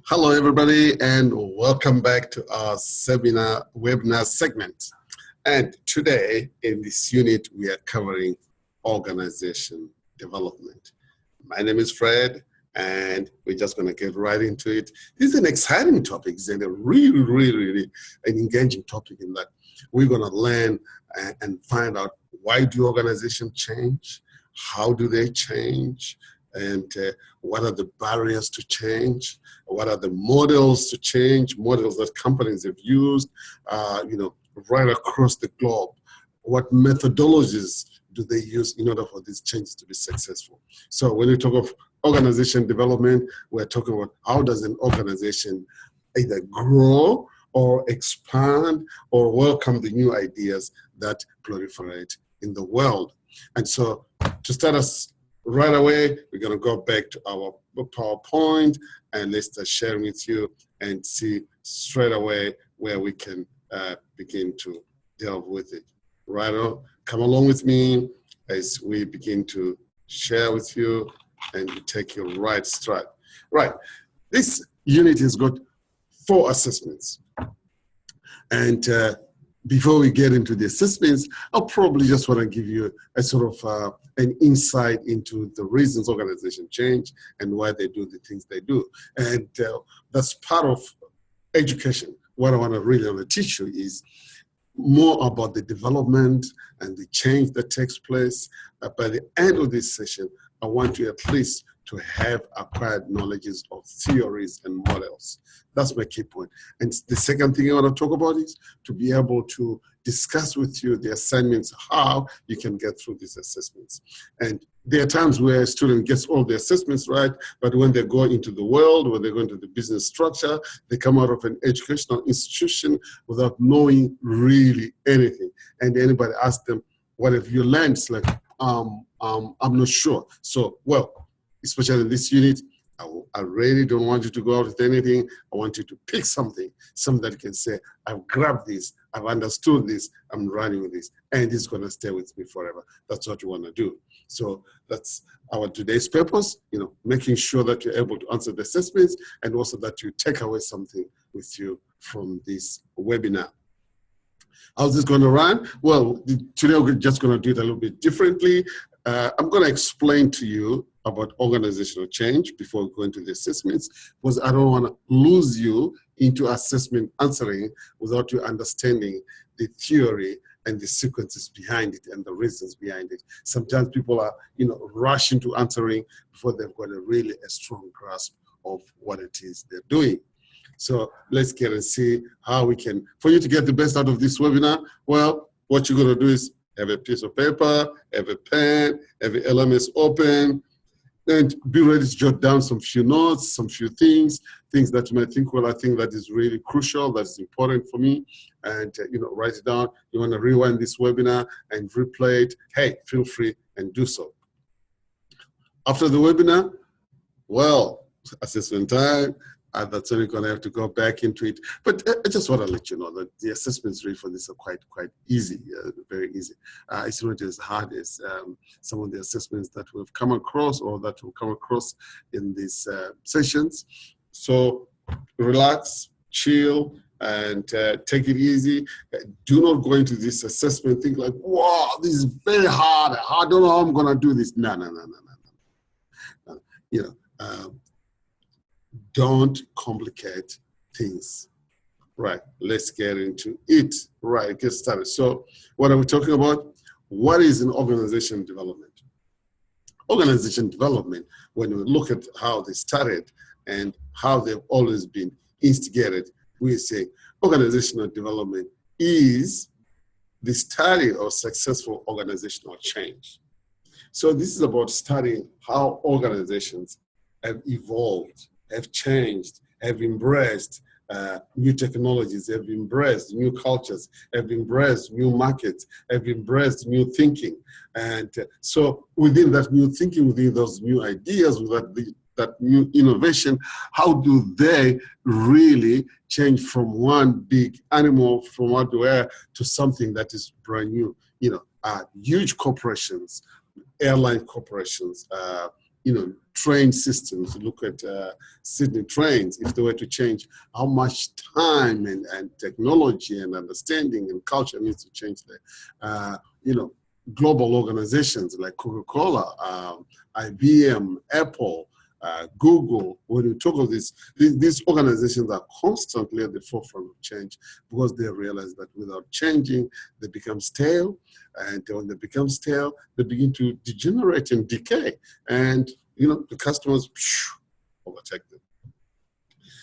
Hello, everybody, and welcome back to our seminar webinar segment. And today, in this unit, we are covering organization development. My name is Fred, and we're just going to get right into it. This is an exciting topic. It's a really an engaging topic in that we're going to learn and find out why do organizations change, how do they change, and what are the barriers to change, what are the models to change, models that companies have used, right across the globe. What methodologies do they use in order for these changes to be successful? So when we talk of organization development, we're talking about how does an organization either grow or expand or welcome the new ideas that proliferate in the world. And so to start us right away, we're going to go back to our PowerPoint and let's start sharing with you and see straight away where we can begin to delve with it. Right on, come along with me as we begin to share with you and take you right straight. Right, this unit has got 4 assessments. And before we get into the assessments, I'll probably just want to give you a sort of an insight into the reasons organizations change and why they do the things they do. And that's part of education. What I want to teach you is more about the development and the change that takes place. By the end of this session, I want you at least to have acquired knowledges of theories and models. That's my key point. And the second thing I want to talk about is to be able to discuss with you the assignments, how you can get through these assessments. And there are times where a student gets all the assessments right, but when they go into the world, when they go into the business structure, they come out of an educational institution without knowing really anything. And anybody asks them, what have you learned? It's like, I'm not sure. So, well, especially in this unit, I really don't want you to go out with anything. I want you to pick something that you can say, I've grabbed this, I've understood this, I'm running with this, and it's going to stay with me forever. That's what you want to do. So that's our today's purpose, making sure that you're able to answer the assessments and also that you take away something with you from this webinar. How's this going to run? Well, today we're just going to do it a little bit differently. I'm going to explain to you about organizational change before we go into the assessments, because I don't want to lose you into assessment answering without you understanding the theory and the sequences behind it and the reasons behind it. Sometimes people are, rush into answering before they've got a strong grasp of what it is they're doing. So let's get and see how we can, for you to get the best out of this webinar, well, what you're going to do is have a piece of paper, have a pen, have a LMS open, and be ready to jot down some few notes, some few things that you might think, well, I think that is really crucial, that's important for me, and write it down. You want to rewind this webinar and replay it, hey, feel free and do so. After the webinar, well, assessment time. That's only going to have to go back into it. But I just want to let you know that the assessments really for this are quite easy, very easy. It's not as hard as some of the assessments that we've come across or that we'll come across in these sessions. So relax, chill, and take it easy. Do not go into this assessment think like, wow, this is very hard. I don't know how I'm going to do this. No. Don't complicate things. Right, let's get into it. Right, get started. So what are we talking about? What is an organization development? Organization development, when we look at how they started and how they've always been instigated, we say organizational development is the study of successful organizational change. So this is about studying how organizations have evolved, have changed, have embraced new technologies, have embraced new cultures, have embraced new markets, have embraced new thinking. And so within that new thinking, within those new ideas, with that new innovation, how do they really change from one big animal, from what they were, to something that is brand new? Huge corporations, airline corporations, train systems. Look at Sydney trains. If they were to change, how much time and technology and understanding and culture needs to change there. Global organizations like Coca-Cola, IBM, Apple, Google, when you talk of these organizations are constantly at the forefront of change because they realize that without changing, they become stale. And when they become stale, they begin to degenerate and decay. And, the customers overtake them.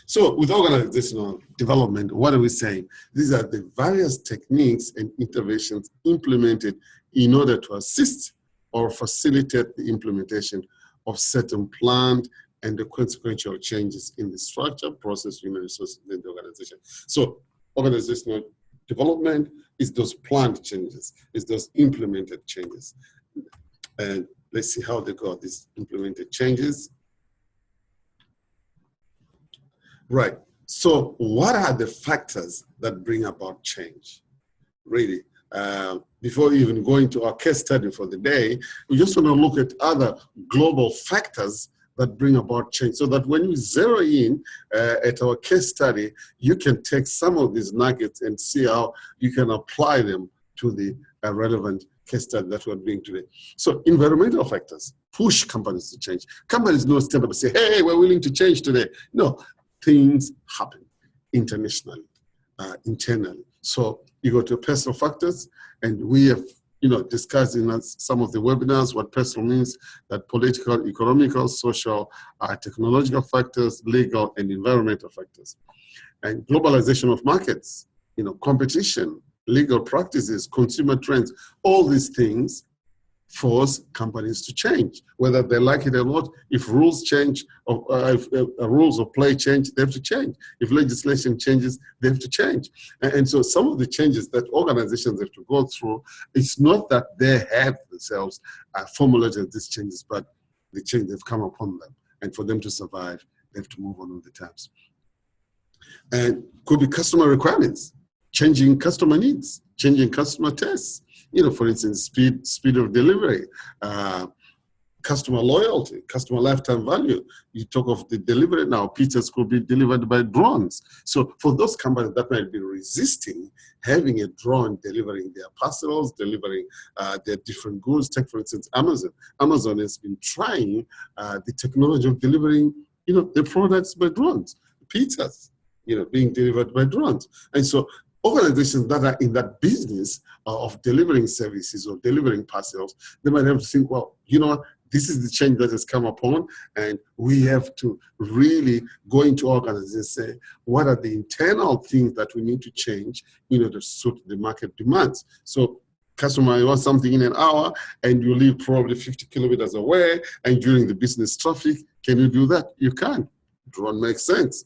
So with organizational development, what are we saying? These are the various techniques and interventions implemented in order to assist or facilitate the implementation of certain planned and the consequential changes in the structure, process, human resources in the organization. So organizational development is those planned changes, is those implemented changes. And let's see how they go, these implemented changes. Right, so what are the factors that bring about change? Really, before even going to our case study for the day, we just want to look at other global factors that bring about change so that when you zero in at our case study, you can take some of these nuggets and see how you can apply them to the relevant case study that we're doing today. So environmental factors push companies to change. Companies don't stand up and say, hey, we're willing to change today. No, things happen internationally, internally. So you go to personal factors, and we have discussed in some of the webinars what personal means, that political, economical, social, technological factors, legal, and environmental factors. And globalization of markets, competition, legal practices, consumer trends, all these things force companies to change, whether they like it or not. If rules change, or if rules of play change, they have to change. If legislation changes, they have to change. And so some of the changes that organizations have to go through, it's not that they have themselves formulated these changes, but the change they've come upon them. And for them to survive, they have to move on with the times. And could be customer requirements, changing customer needs, changing customer tastes. For instance, speed of delivery, customer loyalty, customer lifetime value. You talk of the delivery now, pizzas could be delivered by drones. So for those companies that might be resisting having a drone delivering their parcels, delivering their different goods, take for instance, Amazon. Amazon has been trying the technology of delivering, their products by drones, pizzas, being delivered by drones. And so organizations that are in that business of delivering services or delivering parcels, they might have to think, well, this is the change that has come upon, and we have to really go into organizations and say, what are the internal things that we need to change in order to suit the market demands? So customer wants something in an hour, and you live probably 50 kilometers away, and during the business traffic, can you do that? You can. Drone makes sense.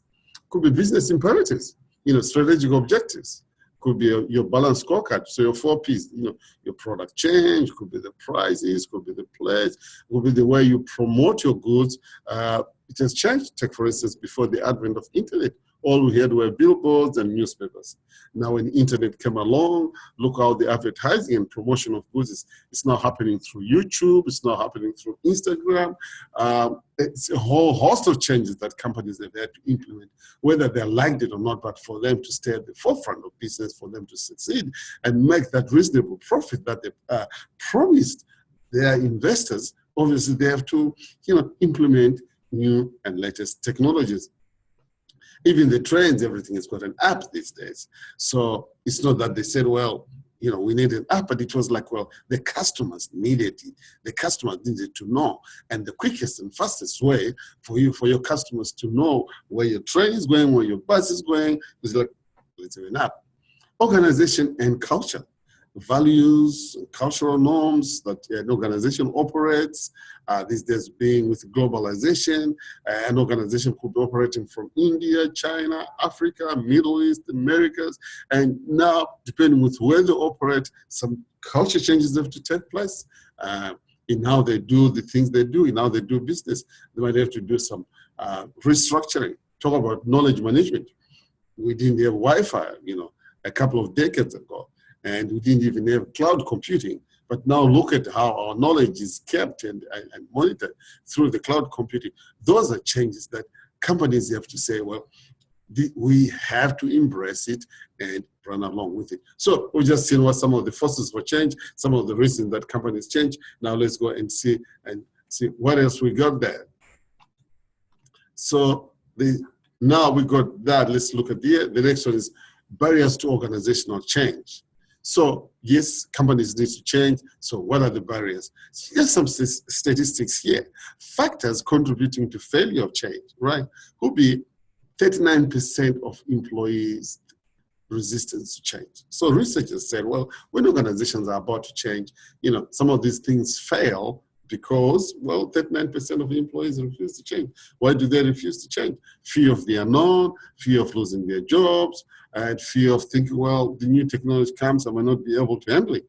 Could be business imperatives, strategic objectives. Could be your balance scorecard, so your 4 Ps, your product change, could be the prices, could be the place, could be the way you promote your goods. It has changed. Take, for instance, before the advent of internet, all we had were billboards and newspapers. Now when the internet came along, look how the advertising and promotion of goods is now happening through YouTube, it's now happening through Instagram. It's a whole host of changes that companies have had to implement, whether they liked it or not, but for them to stay at the forefront of business, for them to succeed and make that reasonable profit that they promised their investors, obviously they have to implement new and latest technologies. Even the trains, everything has got an app these days. So it's not that they said, well, we need an app, but it was like, well, the customers needed it. The customers needed to know. And the quickest and fastest way for your customers to know where your train is going, where your bus is going, is like, let's have an app. Organization and culture. Values, cultural norms that an organization operates. These days being with globalization, an organization could be operating from India, China, Africa, Middle East, Americas, and now depending with where they operate, some culture changes have to take place in how they do the things they do, in how they do business. They might have to do some restructuring. Talk about knowledge management. We didn't have Wi-Fi, a couple of decades ago. And we didn't even have cloud computing. But now look at how our knowledge is kept and monitored through the cloud computing. Those are changes that companies have to say, well, we have to embrace it and run along with it. So we've just seen what some of the forces for change, some of the reasons that companies change. Now let's go and see what else we got there. So now we got that. Let's look at the next one is barriers to organizational change. So yes, companies need to change. So what are the barriers? Here's some statistics here. Factors contributing to failure of change, right? Would be 39% of employees resistance to change. So researchers said, well, when organizations are about to change, some of these things fail because, well, 39% of the employees refuse to change. Why do they refuse to change? Fear of the unknown, fear of losing their jobs, and fear of thinking, well, the new technology comes, I might not be able to handle it.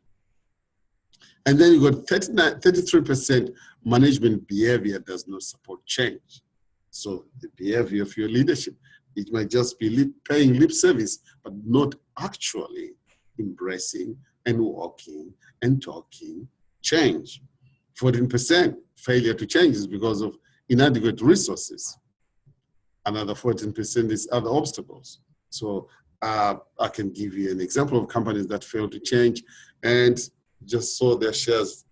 And then you got 33% management behavior does not support change. So the behavior of your leadership, it might just be paying lip service, but not actually embracing and walking and talking change. 14% failure to change is because of inadequate resources. Another 14% is other obstacles. So I can give you an example of companies that failed to change and just saw their shares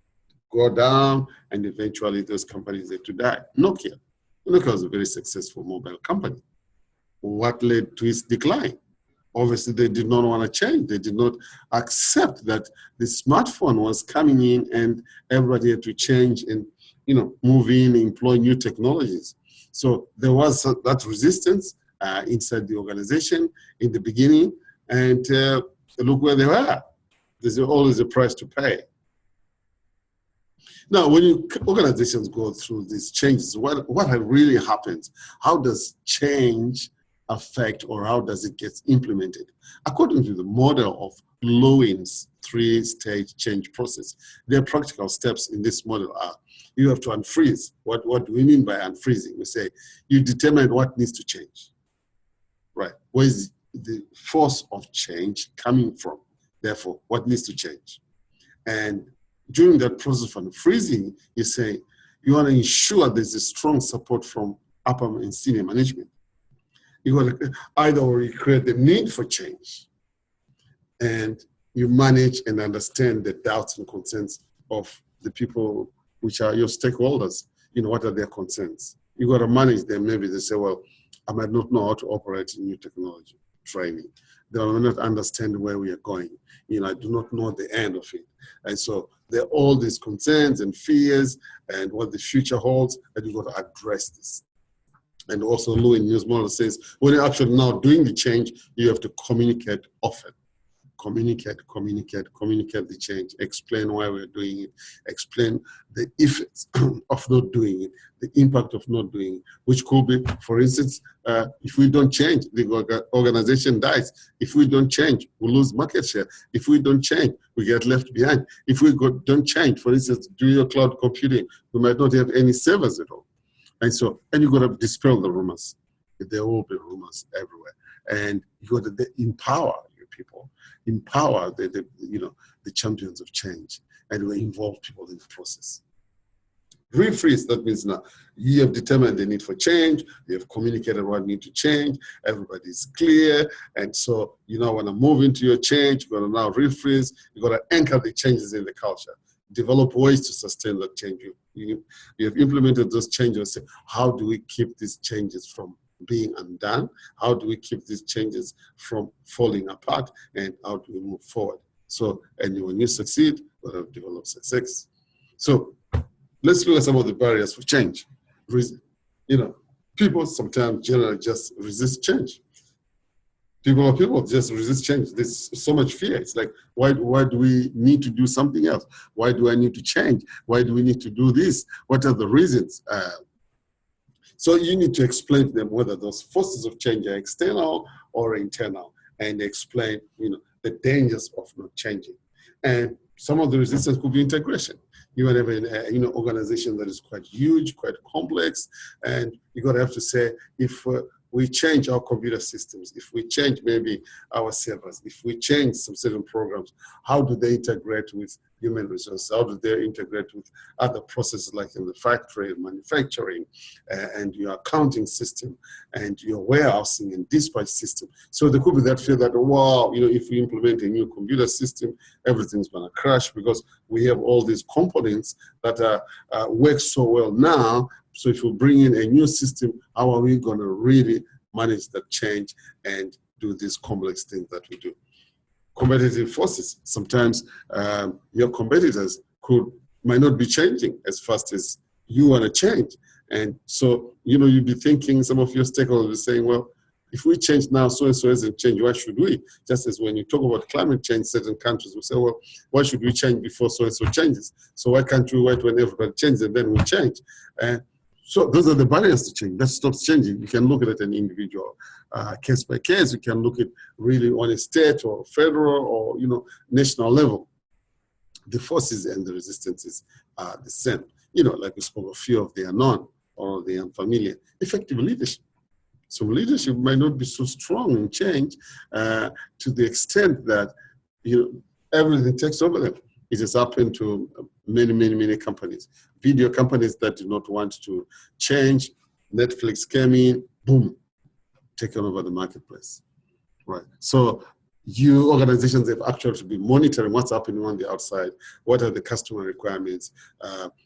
go down, and eventually those companies had to die. Nokia was a very successful mobile company. What led to its decline? Obviously, they did not want to change. They did not accept that the smartphone was coming in and everybody had to change and, move in, employ new technologies. So there was that resistance inside the organization in the beginning, and look where they were. There's always a price to pay. Now, when organizations go through these changes, what really happens? How does change affect, or how does it get implemented? According to the model of Lewin's three-stage change process, their practical steps in this model are: you have to unfreeze. What do we mean by unfreezing? We say you determine what needs to change, right? Where is the force of change coming from? Therefore, what needs to change? And during that process of unfreezing, you say you want to ensure there's a strong support from upper and senior management. You want to either create the need for change, and you manage and understand the doubts and concerns of the people which are your stakeholders. What are their concerns? You got to manage them. Maybe they say, well, I might not know how to operate in new technology training. They will not understand where we are going. I do not know the end of it. And so there are all these concerns and fears and what the future holds, and you've got to address this. And also Lewin News model says, when you're actually now doing the change, you have to communicate often. Communicate the change, explain why we're doing it, explain the effects of not doing it, the impact of not doing it, which could be, for instance, if we don't change, the organization dies. If we don't change, we lose market share. If we don't change, we get left behind. If we don't change, for instance, do your cloud computing, we might not have any servers at all. And you've got to dispel the rumors. There will be rumors everywhere. And you've got to empower your people. Empower the champions of change, and we involve people in the process. Refreeze, that means now you have determined the need for change, you have communicated what needs to change, everybody's clear, and so you now want to move into your change, you're going to now refreeze, you've got to anchor the changes in the culture, develop ways to sustain that change. You have implemented those changes. How do we keep these changes from being undone? How do we keep these changes from falling apart? And how do we move forward? So, and when you succeed, you'll have developed success. So let's look at some of the barriers for change. People sometimes generally just resist change. People just resist change. There's so much fear. It's like, why do we need to do something else? Why do I need to change? Why do we need to do this? What are the reasons? So you need to explain to them whether those forces of change are external or internal, and explain, the dangers of not changing. And some of the resistance could be integration. You might have an organization that is quite huge, quite complex, and you're going to have to say, if we change our computer systems, if we change maybe our servers, if we change some certain programs, how do they integrate with human resources? How do they integrate with other processes like in the factory, manufacturing, and your accounting system, and your warehousing and dispatch system? So there could be that fear that, wow, if we implement a new computer system, everything's going to crash because we have all these components that work so well now. So if we bring in a new system, how are we going to really manage that change and do these complex things that we do? Competitive forces. Sometimes your competitors might not be changing as fast as you want to change. And so, you'd be thinking, some of your stakeholders will be saying, well, if we change now, so-and-so hasn't changed, why should we? Just as when you talk about climate change, certain countries will say, well, why should we change before so-and-so changes? So why can't we wait when everybody changes and then we change? So those are the barriers to change. That stops changing. You can look at it an individual case by case. You can look at really on a state or federal or national level. The forces and the resistances are the same. Like we spoke, a few of the unknown or the unfamiliar. Effective leadership. So leadership might not be so strong in change to the extent that everything takes over them. It has happened to many companies. Video companies that do not want to change. Netflix came in, boom, taken over the marketplace. Right. So you organizations have actually to be monitoring what's happening on the outside. What are the customer requirements?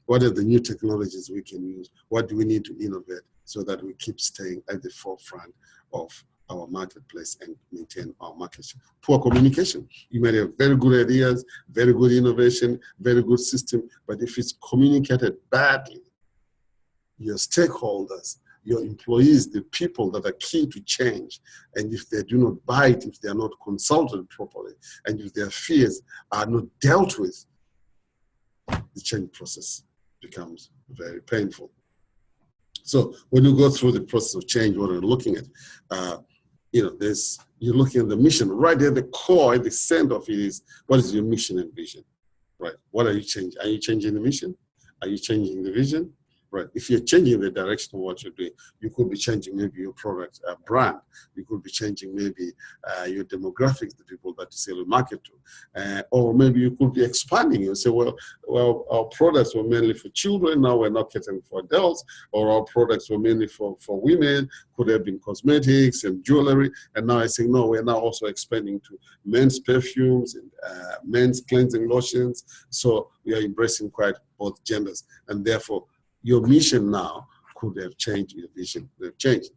What are the new technologies we can use? What do we need to innovate so that we keep staying at the forefront of our marketplace and maintain our market share? Poor communication. You might have very good ideas, very good innovation, very good system, but if it's communicated badly, your stakeholders, your employees, the people that are key to change, and if they do not buy it, if they are not consulted properly, and if their fears are not dealt with, the change process becomes very painful. So when you go through the process of change, what we're looking at, you're looking at the mission. Right at the core, at the center of it is, what is your mission and vision? Right? What are you changing? Are you changing the mission? Are you changing the vision? Right. If you're changing the direction of what you're doing, you could be changing maybe your product brand. You could be changing maybe your demographics, the people that you sell and market to. Or maybe you could be expanding. You say, well, our products were mainly for children. Now we're not catering for adults. Or our products were mainly for women. Could have been cosmetics and jewelry. And now I say, no, we're now also expanding to men's perfumes and men's cleansing lotions. So we are embracing quite both genders. And therefore, your mission now could have changed, your vision could have changed.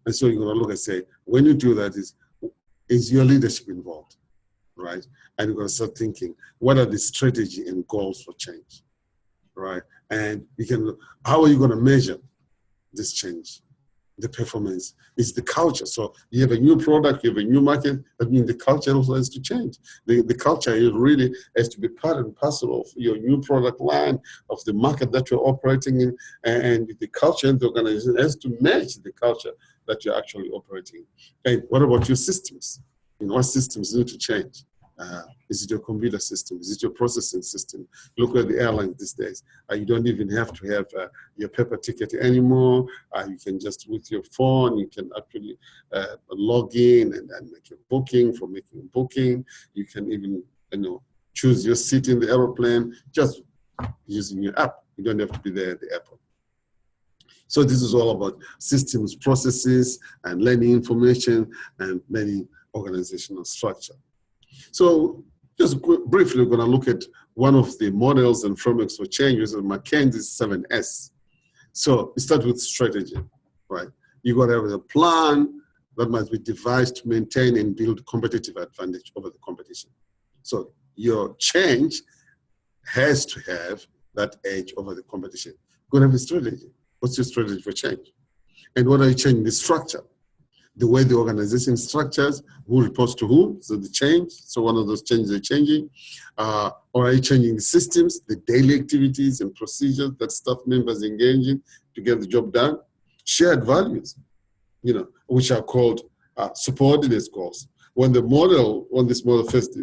And so you're going to look and say, when you do that, is your leadership involved, right? And you're going to start thinking, what are the strategy and goals for change, right? And how are you going to measure this change? The performance is the culture. So you have a new product, you have a new market. That means the culture also has to change. The culture really has to be part and parcel of your new product line, of the market that you're operating in, and the culture and the organization has to match the culture that you're actually operating in. And what about your systems? What systems need to change? Is it your computer system? Is it your processing system? Look at the airlines these days. You don't even have to have your paper ticket anymore. You can just, with your phone, you can actually log in and make a booking for making a booking. You can even, choose your seat in the airplane just using your app. You don't have to be there at the airport. So this is all about systems, processes, and learning information and learning organizational structure. So just briefly, we're going to look at one of the models and frameworks for change, which is McKinsey's 7S. So we start with strategy, right? You got to have a plan that must be devised to maintain and build competitive advantage over the competition. So your change has to have that edge over the competition. You're going to have a strategy. What's your strategy for change? And what are you changing? The structure. The way the organization structures, who reports to who, so the change, so one of those changes are changing. Or are you changing the systems, the daily activities and procedures that staff members engage in to get the job done? Shared values, which are called subordinate goals. When this model first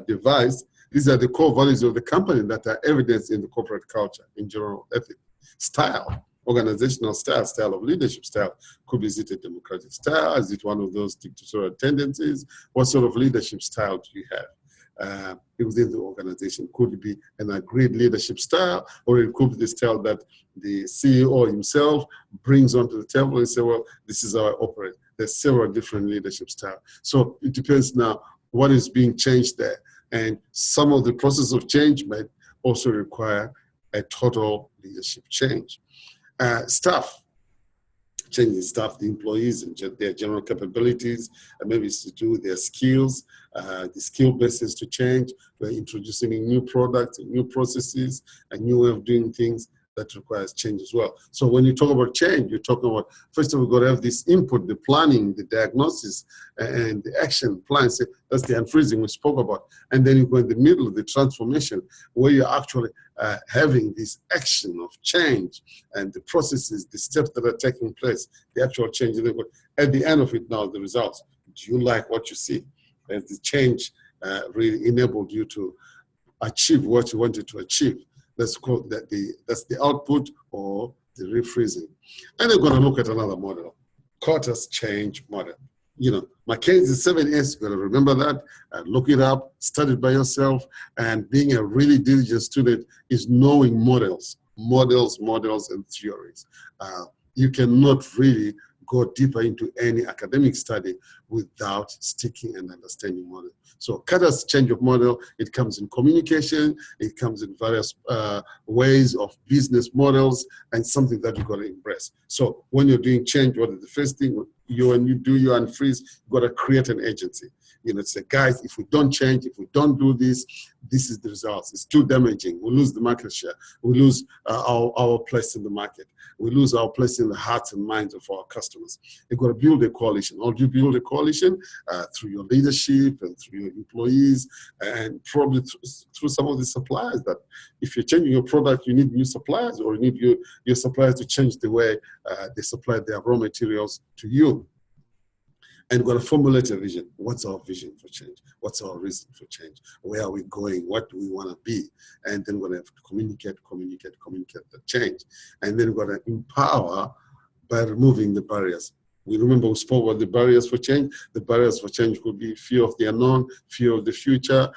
devised, these are the core values of the company that are evidenced in the corporate culture, in general ethics, style. Organizational style of leadership style. Is it a democratic style? Is it one of those dictatorial tendencies? What sort of leadership style do you have? within the organization. Could be an agreed leadership style, or it could be the style that the CEO himself brings onto the table and say, well, this is how I operate. There's several different leadership styles. So it depends now what is being changed there. And some of the process of change might also require a total leadership change. Staff, changing staff, the employees, and their general capabilities, and maybe it's to do with their skills, the skill basis to change. We're introducing new products, and new processes, a new way of doing things that requires change as well. So when you talk about change, you're talking about, first of all, we've got to have this input, the planning, the diagnosis, and the action plan. So that's the unfreezing we spoke about. And then you go in the middle of the transformation, where you're actually having this action of change and the processes, the steps that are taking place, the actual change. At the end of it now, the results. Do you like what you see? Has the change really enabled you to achieve what you wanted to achieve? That's called that's the output or the refreezing. And they're going to look at another model, Kotter's change model. You know, McKinsey 7S, you've got to remember that, look it up, study it by yourself, and being a really diligent student is knowing models, and theories. You cannot really go deeper into any academic study without sticking and understanding model. So Kotter's change of model, it comes in communication, it comes in various ways of business models, and something that you've got to embrace. So when you're doing change, what is the first thing? When you do your unfreeze, you've got to create an agency. You know, say, guys, if we don't change, if we don't do this, this is the results. It's too damaging. We lose the market share. We lose our place in the market. We lose our place in the hearts and minds of our customers. You've got to build a coalition. How do you build a coalition? Through your leadership and through your employees, and probably through some of the suppliers. That if you're changing your product, you need new suppliers, or you need your suppliers to change the way they supply their raw materials to you. And we're going to formulate a vision. What's our vision for change? What's our reason for change? Where are we going? What do we want to be? And then we're going to have to communicate the change. And then we're going to empower by removing the barriers. We remember we spoke about the barriers for change. The barriers for change could be fear of the unknown, fear of the future.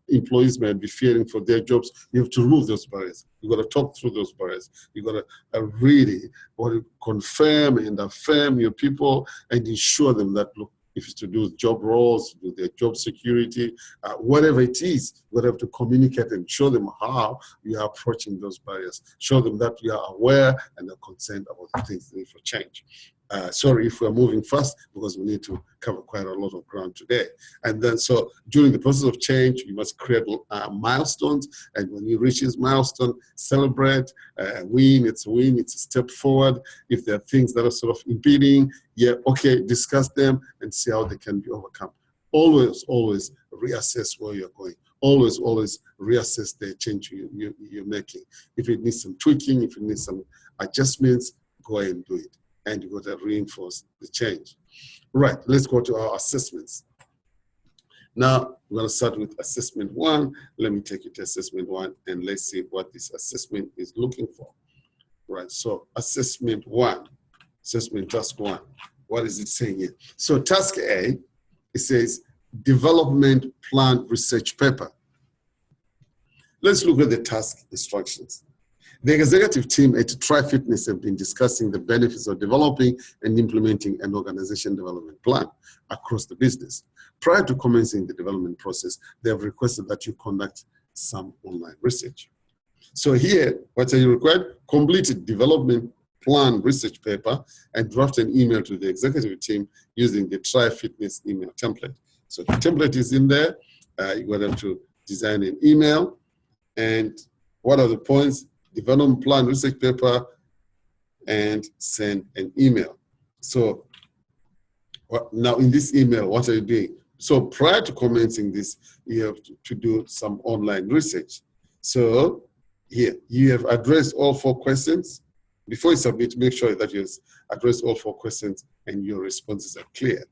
Employees may be fearing for their jobs. You have to remove those barriers. You've got to talk through those barriers. You've got to really want to confirm and affirm your people and ensure them that, look, if it's to do with job roles, with their job security, whatever it is, we have to communicate and show them how you are approaching those barriers. Show them that you are aware and are concerned about the things they need for change. Sorry if we're moving fast, because we need to cover quite a lot of ground today. And then, so during the process of change, you must create milestones. And when you reach this milestone, celebrate, win. It's a win. It's a step forward. If there are things that are sort of impeding, yeah, okay, discuss them and see how they can be overcome. Always reassess where you're going. Always reassess the change you're making. If it needs some tweaking, if it needs some adjustments, go ahead and do it. And you've got to reinforce the change. Right, let's go to our assessments. Now, we're going to start with assessment 1. Let me take you to assessment 1, and let's see what this assessment is looking for. Right, so assessment 1, assessment task 1. What is it saying here? So task A, it says development plan research paper. Let's look at the task instructions. The executive team at Tri-Fitness have been discussing the benefits of developing and implementing an organization development plan across the business. Prior to commencing the development process, they have requested that you conduct some online research. So here, what are you required? Complete a development plan research paper and draft an email to the executive team using the Tri-Fitness email template. So the template is in there. You're going to design an email. And what are the points? Development plan, research paper, and send an email. So now in this email, what are you doing? So prior to commencing this, you have to do some online research. So here, you have addressed all 4 questions. Before you submit, make sure that you've addressed all 4 questions and your responses are clear.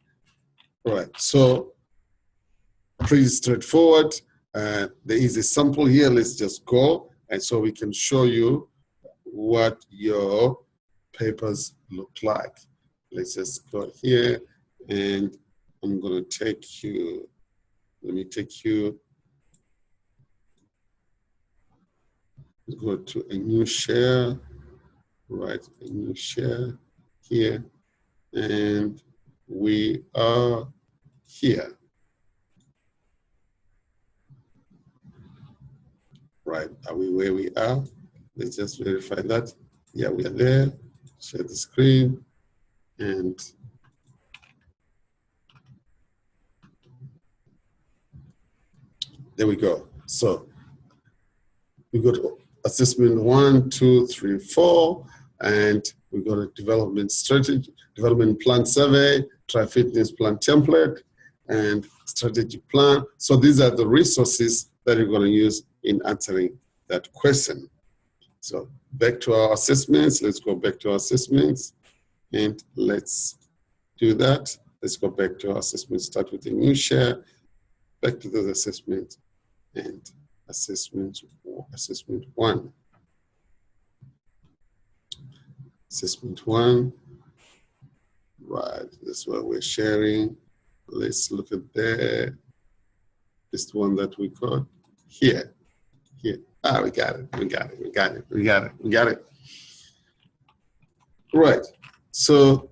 All right, so pretty straightforward. There is a sample here. Let's just go. And so we can show you what your papers look like. Let's just go here, and I'm going to take you let me take you, go to a new share, right, a new share here, and we are here. Right, are we where we are? Let's just verify that. Yeah, we are there. Share the screen, and there we go. So we got assessment 1, 2, 3, 4, and we got a development strategy, development plan survey, tri-fitness plan template, and strategy plan. So these are the resources that you're going to use in answering that question. So back to our assessments. Let's go back to our assessments, and let's do that. Let's go back to our assessments. Start with a new share. Back to those assessments, and assessment 1. Assessment 1. Right, that's what we're sharing. Let's look at that. This one that we got here. Here. Ah, we got it. We got it. We got it. We got it. We got it. Right. So,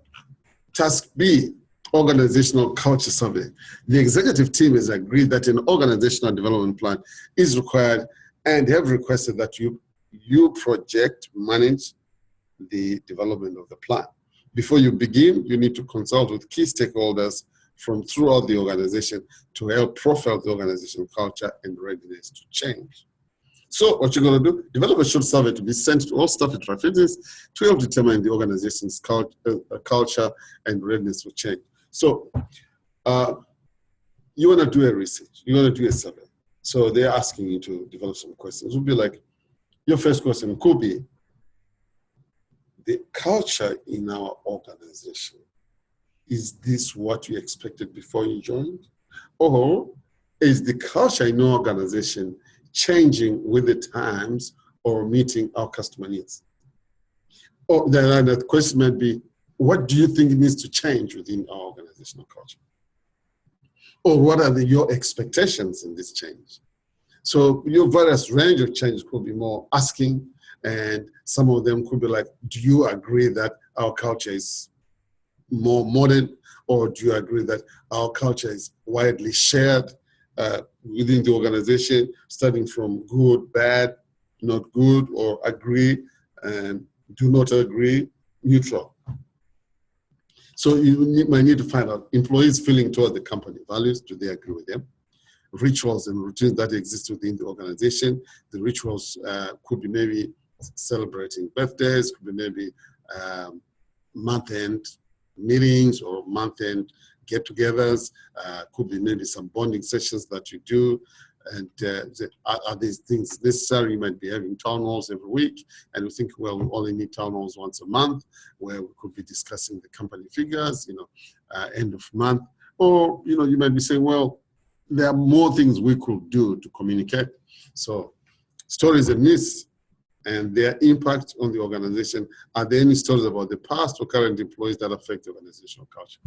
task B, organizational culture survey. The executive team has agreed that an organizational development plan is required and have requested that you project manage the development of the plan. Before you begin, you need to consult with key stakeholders from throughout the organization to help profile the organizational culture and readiness to change. So what you're going to do, develop a short survey to be sent to all staff at tri-fitness to help determine the organization's culture and readiness for change. So you want to do a research, you want to do a survey. So they're asking you to develop some questions. It would be like, your first question could be, the culture in our organization, is this what you expected before you joined? Or is the culture in our organization changing with the times or meeting our customer needs? Or the question might be, what do you think needs to change within our organizational culture? Or what are your expectations in this change? So your various range of changes could be more asking, and some of them could be like, do you agree that our culture is more modern, or do you agree that our culture is widely shared within the organization, starting from good, bad, not good, or agree, and do not agree, neutral. So you might need to find out employees' feeling towards the company values, do they agree with them? Rituals and routines that exist within the organization. The rituals could be maybe celebrating birthdays, could be maybe month-end meetings or month-end get-togethers, could be maybe some bonding sessions that you do. And are these things necessary? You might be having town halls every week, and we think, well, we only need town halls once a month, where we could be discussing the company figures, end of month. Or, you might be saying, well, there are more things we could do to communicate. So stories and myths and their impact on the organization. Are there any stories about the past or current employees that affect the organizational culture?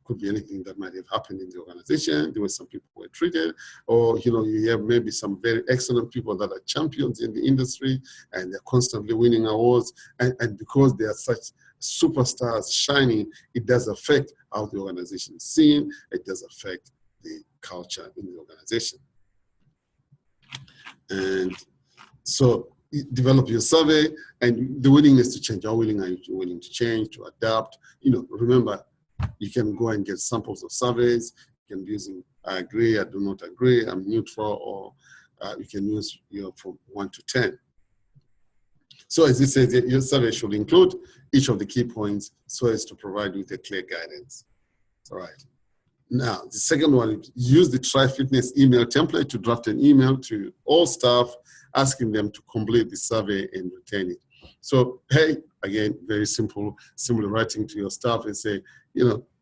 Could be anything that might have happened in the organization, the way some people were treated, or you have maybe some very excellent people that are champions in the industry and they're constantly winning awards, and because they are such superstars shining, it does affect how the organization is seen, it does affect the culture in the organization. And so develop your survey and the willingness to change. How willing are you to change, to adapt? Remember, you can go and get samples of surveys. You can be using I agree, I do not agree, I'm neutral, or you can use from 1 to 10. So as it says, your survey should include each of the key points so as to provide you with a clear guidance. All right. Now, the second one, use the tri-fitness email template to draft an email to all staff, asking them to complete the survey and retain it. So, hey, again, very simple, simply writing to your staff and say,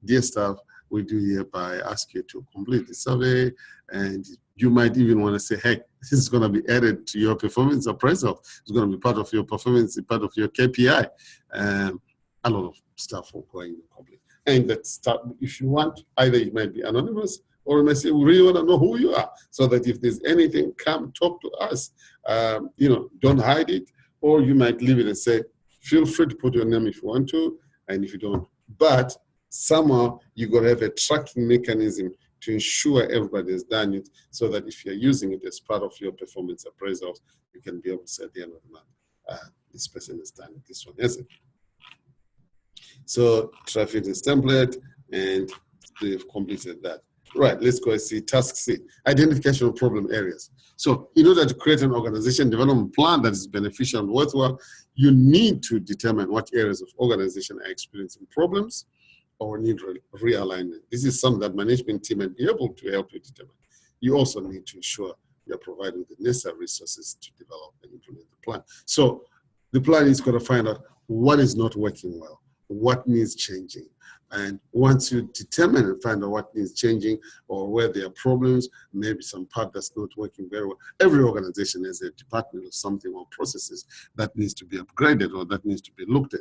dear staff, we do hereby ask you to complete the survey. And you might even want to say, hey, this is going to be added to your performance appraisal. It's going to be part of your performance, part of your KPI. A lot of stuff will go in complete. And that start, if you want, either it might be anonymous Or you may say, we really want to know who you are, so that if there's anything, come talk to us. Don't hide it. Or you might leave it and say, feel free to put your name if you want to, and if you don't. But somehow you got to have a tracking mechanism to ensure everybody has done it, so that if you're using it as part of your performance appraisals, you can be able to say at the end of the month, this person has done it, this one hasn't. So try fitness template, and they've completed that. Right, let's go and see task C, identification of problem areas. So in order to create an organization development plan that is beneficial and worthwhile, you need to determine what areas of organization are experiencing problems or need realignment. This is something that management team may be able to help you determine. You also need to ensure you're providing the necessary resources to develop and implement the plan. So the plan is going to find out what is not working well, what needs changing. And once you determine and find out what needs changing or where there are problems, maybe some part that's not working very well. Every organization has a department or something or processes that needs to be upgraded or that needs to be looked at.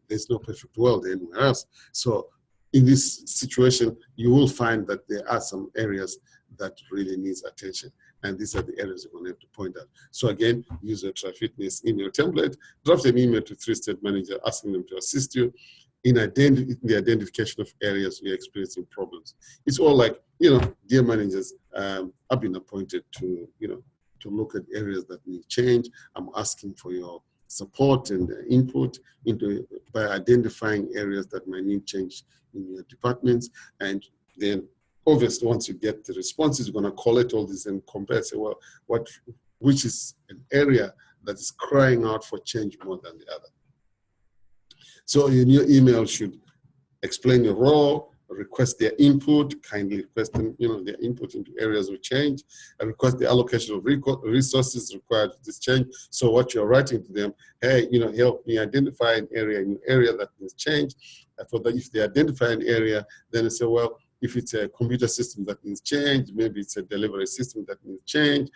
There's no perfect world anywhere else. So in this situation, you will find that there are some areas that really needs attention. And these are the areas you're going to have to point out. So again, use your TriFitness email template, draft an email to 3-step manager asking them to assist you in the identification of areas you're experiencing problems. It's all like, dear managers, I've been appointed to look at areas that need change. I'm asking for your support and input by identifying areas that might need change in your departments. And then obviously, once you get the responses, you're going to collect all this and compare, say, well, which is an area that is crying out for change more than the other. So in your email should explain your role, request their input, kindly request them, their input into areas of change, and request the allocation of resources required for this change. So what you're writing to them, hey, help me identify an area that needs change. For that, if they identify an area, then they say, well, if it's a computer system that needs change, maybe it's a delivery system that needs change,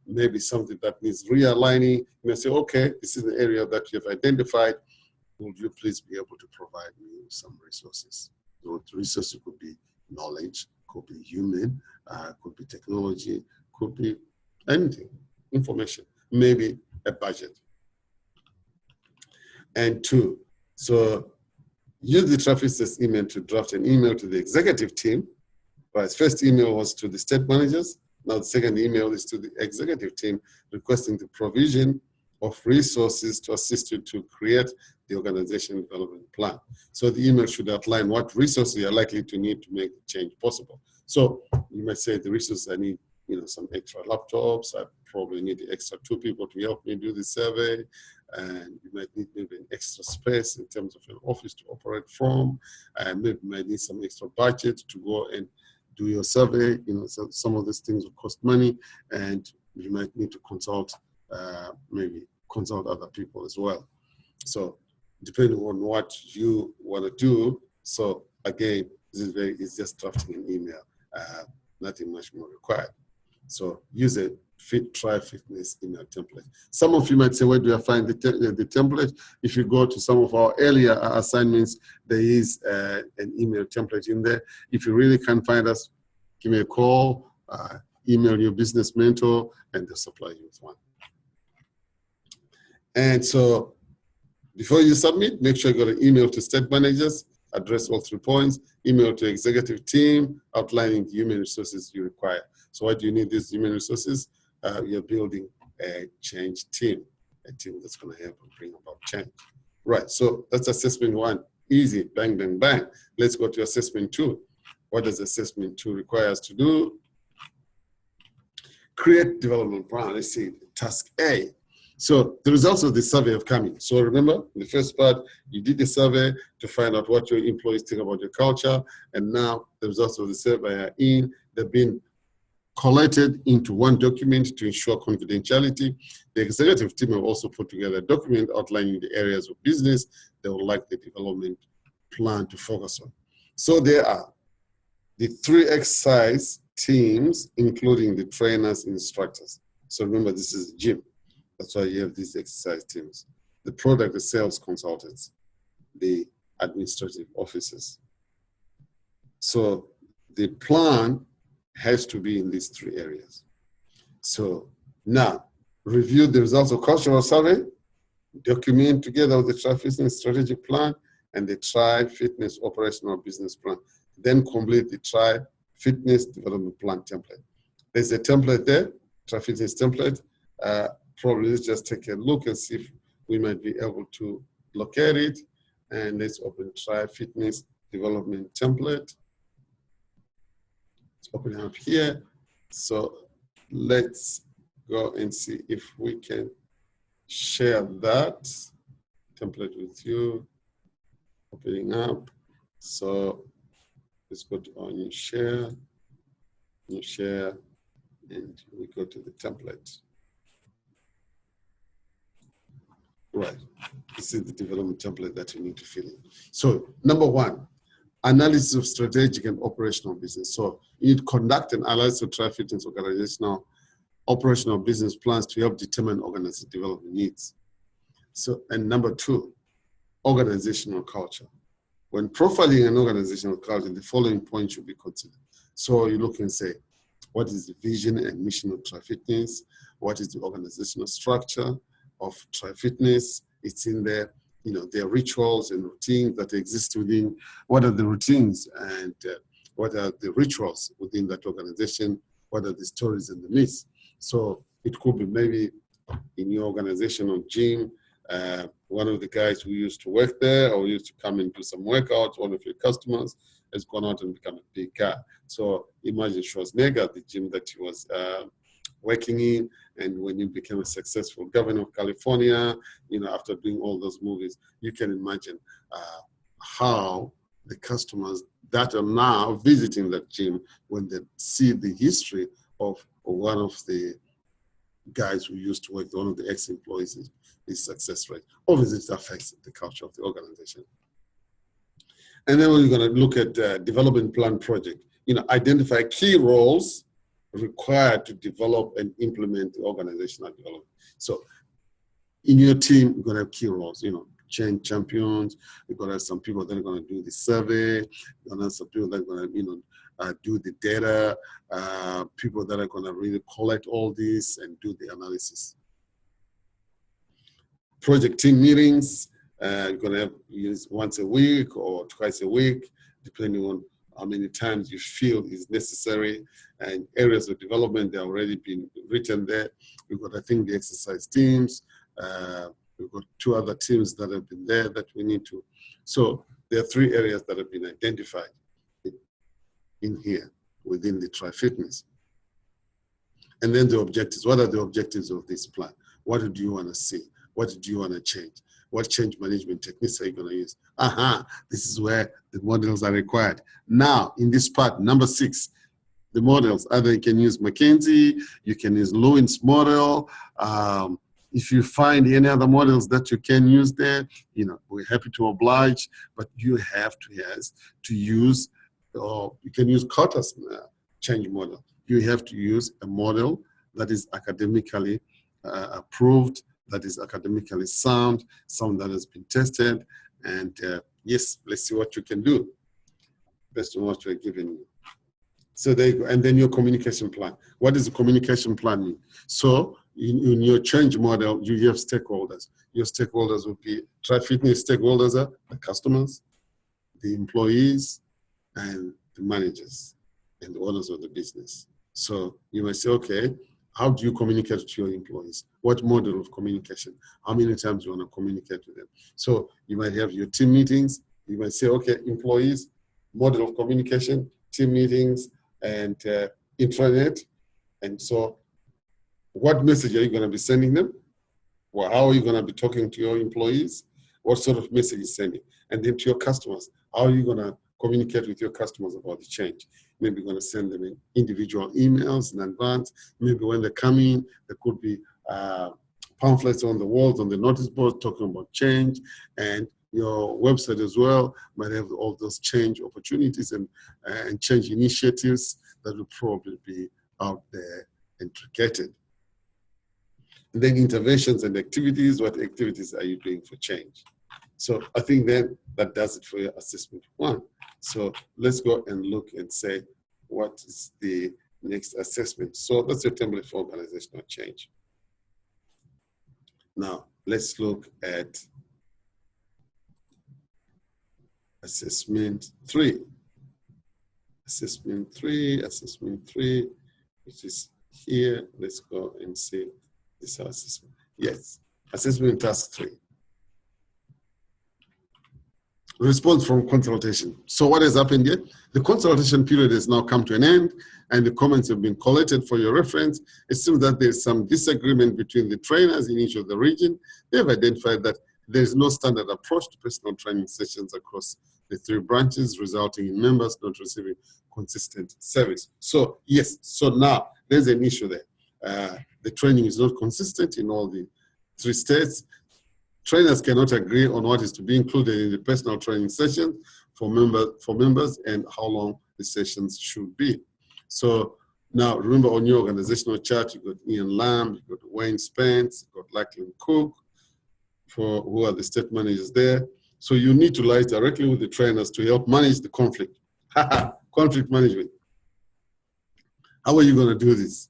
maybe something that needs realigning. You may say, okay, this is the area that you have identified. Would you please be able to provide me with some resources? Those resources could be knowledge, could be human, could be technology, could be anything, information, maybe a budget. And 2, so use the TriFitness email to draft an email to the executive team. Right, first email was to the state managers. Now the second email is to the executive team requesting the provision of resources to assist you to create the organization development plan. So the email should outline what resources you are likely to need to make the change possible. So you might say the resources I need, some extra laptops. I probably need the extra 2 people to help me do the survey. And you might need maybe an extra space in terms of an office to operate from. And maybe you might need some extra budget to go and do your survey. So some of these things will cost money, and you might need to consult other people as well. So depending on what you want to do. So again, it's just drafting an email, nothing much more required. So use a TriFitness email template. Some of you might say, where do I find the template? If you go to some of our earlier assignments, there is an email template in there. If you really can't find us, give me a call, email your business mentor, and they'll supply you with one. And so before you submit, make sure you got an email to state managers, address all 3 points, email to executive team, outlining the human resources you require. So why do you need these human resources? You're building a change team, a team that's going to help and bring about change. Right, so that's assessment 1. Easy, bang, bang, bang. Let's go to assessment 2. What does assessment 2 require us to do? Create development plan. Let's see, task A. So the results of the survey have come in. So remember, in the first part, you did the survey to find out what your employees think about your culture. And now the results of the survey are in. They've been collated into one document to ensure confidentiality. The executive team have also put together a document outlining the areas of business they would like the development plan to focus on. So there are the 3 exercise teams, including the trainers, instructors. So remember, this is gym. That's why you have these exercise teams. The product, the sales consultants, the administrative officers. So the plan has to be in these 3 areas. So now, review the results of cultural survey, document together with the Tri-Fitness strategic plan and the Tri-Fitness operational business plan. Then complete the Tri-Fitness development plan template. There's a template there, Tri-Fitness template. Probably let's just take a look and see if we might be able to locate it. And let's open Tri-Fitness development template. Let's open it up here. So let's go and see if we can share that template with you. Opening up. So let's go to our new share, and we go to the template. Right, this is the development template that you need to fill in. So number 1, analysis of strategic and operational business. So you need to conduct an analysis of Tri-Fitness organizational operational business plans to help determine organizational development needs. So, and number 2, organizational culture. When profiling an organizational culture, the following points should be considered. So you look and say, what is the vision and mission of Tri-Fitness? What is the organizational structure of Tri-Fitness? It's in there, their rituals and routines that exist within. What are the routines and what are the rituals within that organization? What are the stories and the myths? So it could be maybe in your organizational gym, one of the guys who used to work there or used to come and do some workouts, one of your customers has gone out and become a big guy. So imagine Schwarzenegger, the gym that he was working in, and when you became a successful governor of California, after doing all those movies, you can imagine how the customers that are now visiting that gym, when they see the history of one of the guys who used to work, one of the ex-employees, his success rate. Obviously, it affects the culture of the organization. And then we're going to look at development plan project. Identify key roles required to develop and implement the organizational development. So in your team, you're going to have key roles, change champions. You're going to have some people that are going to do the survey. You're going to have some people that are going to, do the data, people that are going to really collect all this and do the analysis. Project team meetings, you're going to have use once a week or twice a week, depending on how many times you feel is necessary, and areas of development, they've already been written there. We've got, I think, the exercise teams. We've got 2 other teams that have been there that we need to. So there are 3 areas that have been identified in here within the Tri-Fitness. And then the objectives. What are the objectives of this plan? What do you want to see? What do you want to change? What change management techniques are you going to use? This is where the models are required. Now, in this part, number 6, the models. Either you can use McKinsey, you can use Lewin's model. If you find any other models that you can use there, we're happy to oblige, but you have to use, or you can use Kotter's change model. You have to use a model that is academically approved, that is academically sound, some that has been tested, and yes, let's see what you can do based on what we're giving you. So there you go. And then your communication plan. What does the communication plan mean? So in your change model, you have stakeholders. Your stakeholders will be Tri-Fitness stakeholders are the customers, the employees, and the managers and the owners of the business. So you might say, okay, how do you communicate to your employees? What model of communication? How many times do you want to communicate with them? So you might have your team meetings. You might say, okay, employees, model of communication, team meetings, and intranet. And so what message are you going to be sending them? Well, how are you going to be talking to your employees? What sort of message is sending? And then to your customers, how are you going to communicate with your customers about the change? Maybe you're going to send them in individual emails in advance. Maybe when they come in, there could be pamphlets on the walls, on the notice boards talking about change. And your website as well might have all those change opportunities and change initiatives that will probably be out there intricated. And then interventions and activities. What activities are you doing for change? So I think then that does it for your assessment 1. So let's go and look and say, what is the next assessment. So that's your template for organizational change. Now, let's look at assessment 3. Assessment 3, which is here. Let's go and see this assessment. Yes, assessment task 3. Response from consultation. So what has happened here? The consultation period has now come to an end, and the comments have been collected for your reference. It seems that there's some disagreement between the trainers in each of the region. They have identified that there is no standard approach to personal training sessions across the 3 branches, resulting in members not receiving consistent service. So yes, so now there's an issue there. The training is not consistent in all the 3 states. Trainers cannot agree on what is to be included in the personal training session for members and how long the sessions should be. So now remember, on your organizational chart, you've got Ian Lamb, you've got Wayne Spence, you've got Lachlan Cook, who are the state managers there. So you need to liaise directly with the trainers to help manage the conflict. Conflict management. How are you going to do this?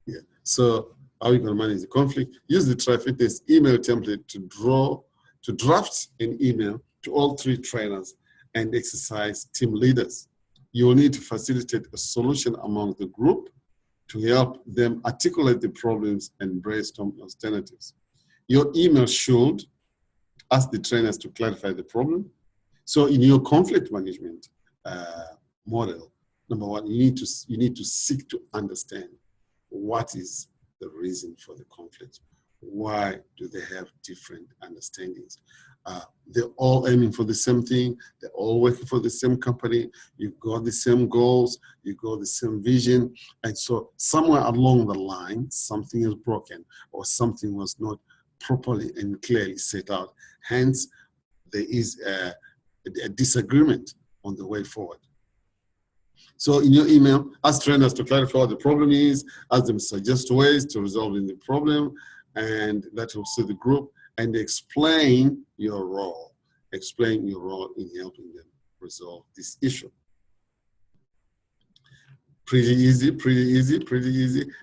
Yeah. So how are you going to manage the conflict? Use the TriFitness email template to draft an email to all 3 trainers and exercise team leaders. You will need to facilitate a solution among the group to help them articulate the problems and brainstorm alternatives. Your email should ask the trainers to clarify the problem. So in your conflict management model, number 1, you need to seek to understand what is the reason for the conflict. Why do they have different understandings? They're all aiming for the same thing. They're all working for the same company. You've got the same goals. You've got the same vision. And so somewhere along the line, something is broken or something was not properly and clearly set out. Hence, there is a disagreement on the way forward. So in your email, ask trainers to clarify what the problem is, ask them to suggest ways to resolving the problem, and that will suit the group, and explain your role. Explain your role in helping them resolve this issue. Pretty easy,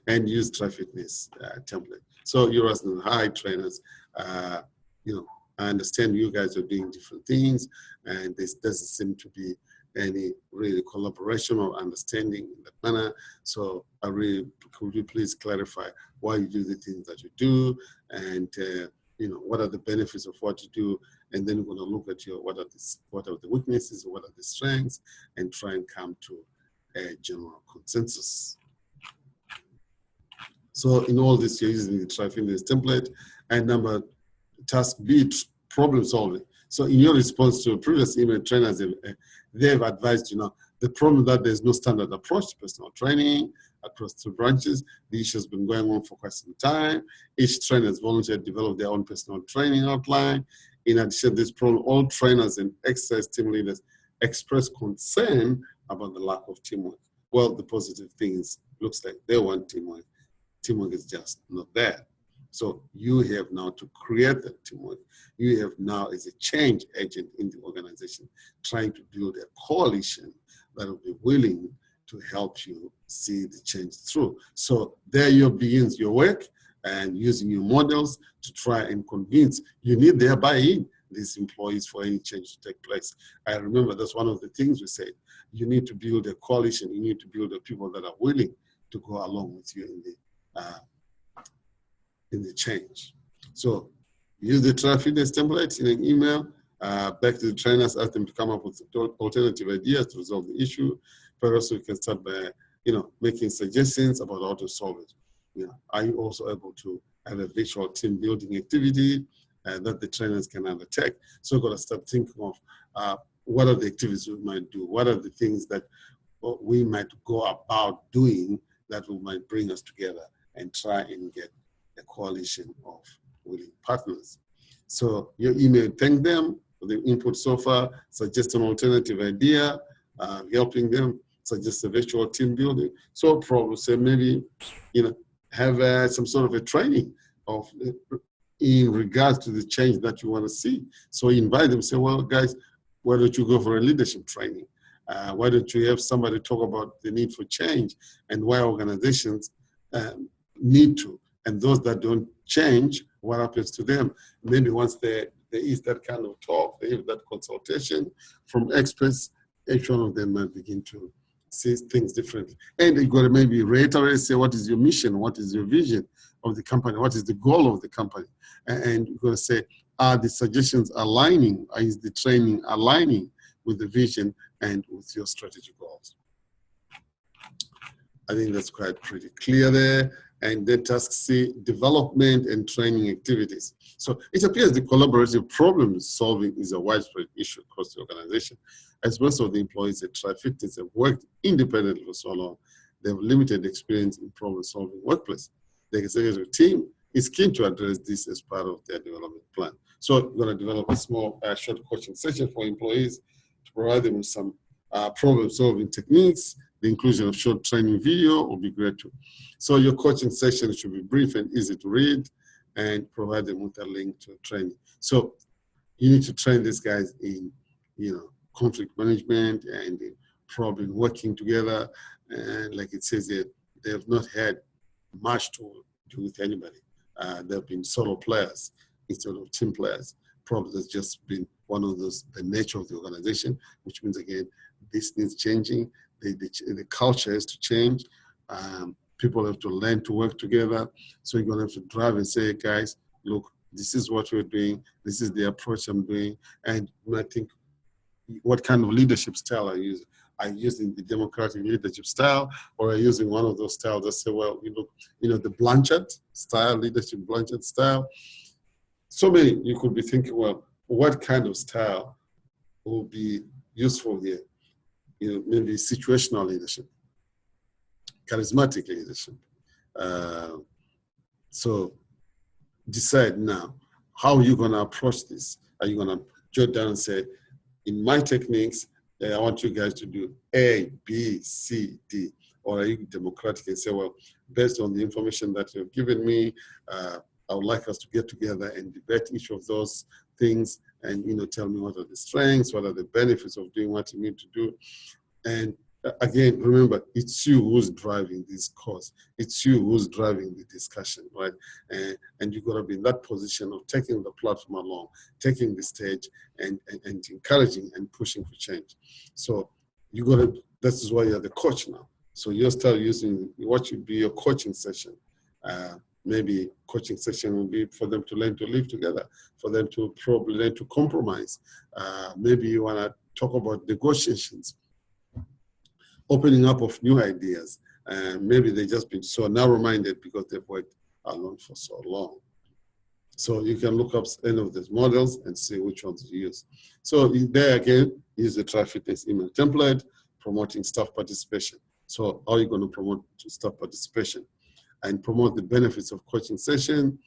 and use TriFitness template. So you're asking, hi trainers, I understand you guys are doing different things, and this doesn't seem to be any really collaboration or understanding in that manner. So could you please clarify why you do the things that you do, and what are the benefits of what you do, and then we're going to look at what are the weaknesses, what are the strengths, and try and come to a general consensus. So in all this, you're using the TriFitness template. And task B, problem solving. So in your response to previous email, trainers, they've advised, the problem that there's no standard approach to personal training across 3 branches. The issue has been going on for quite some time. Each trainer has volunteered to develop their own personal training outline. In addition to this problem, all trainers and exercise team leaders express concern about the lack of teamwork. Well, the positive thing is, looks like they want teamwork. Teamwork is just not there. So you have now to create that teamwork. You have now, as a change agent in the organization, trying to build a coalition that will be willing to help you see the change through. So there begins your work, and using your models to try and convince. You need their buy-in, these employees, for any change to take place. I remember that's one of the things we said. You need to build a coalition. You need to build the people that are willing to go along with you in the change. So use the TriFitness template in an email back to the trainers, ask them to come up with alternative ideas to resolve the issue. But also you can start by making suggestions about how to solve it. Are you also able to have a virtual team building activity that the trainers can undertake? So you've got to start thinking of what are the activities we might do? What are the things that we might go about doing that might bring us together and try and get a coalition of willing partners. So your email, thank them for the input so far, suggest an alternative idea, helping them, suggest a virtual team building. So probably say maybe, have some sort of a training in regards to the change that you want to see. So invite them, say, well, guys, why don't you go for a leadership training? Why don't you have somebody talk about the need for change and why organizations need to, and those that don't change, what happens to them? Maybe once there is that kind of talk, there is that consultation from experts, each one of them might begin to see things differently. And you got to maybe reiterate, say, what is your mission? What is your vision of the company? What is the goal of the company? And you're going to say, are the suggestions aligning? Is the training aligning with the vision and with your strategic goals? I think that's quite pretty clear there. And then task C, development and training activities. So it appears the collaborative problem solving is a widespread issue across the organization. As most of the employees at Trifectas have worked independently for so long, they have limited experience in problem solving workplace. The executive team is keen to address this as part of their development plan. So we're going to develop a small short coaching session for employees to provide them with some problem solving techniques. The inclusion of short training video will be great too. So your coaching session should be brief and easy to read and provide them with a link to training. So you need to train these guys in, conflict management and in problem working together. And like it says here, they have not had much to do with anybody. They've been solo players instead of team players. Probably has just been one of those, the nature of the organization, which means again, this needs changing. The culture has to change. People have to learn to work together. So you're going to have to drive and say, guys, look, this is what we're doing. This is the approach I'm doing. And I think, what kind of leadership style are you using? Are you using the democratic leadership style, or are you using one of those styles that say, well, the Blanchard style, leadership Blanchard style? So many, you could be thinking, well, what kind of style will be useful here? Maybe situational leadership, charismatic leadership. So decide now, how are you going to approach this? Are you going to jot down and say, in my techniques, I want you guys to do A, B, C, D? Or are you democratic and say, well, based on the information that you've given me, I would like us to get together and debate each of those things and, tell me what are the strengths, what are the benefits of doing what you need to do. And again, remember, it's you who's driving this cause. It's you who's driving the discussion, right? And you've got to be in that position of taking the platform along, taking the stage and encouraging and pushing for change. So you got to, this is why you're the coach now. So you'll start using what should be your coaching session. Maybe coaching session will be for them to learn to live together, for them to probably learn to compromise. Maybe you want to talk about negotiations, opening up of new ideas. Maybe they've just been so narrow-minded because they've worked alone for so long. So you can look up any of these models and see which ones you use. So there again, use the Trifectas email template, promoting staff participation. So how are you going to promote staff participation? And promote the benefits of coaching session,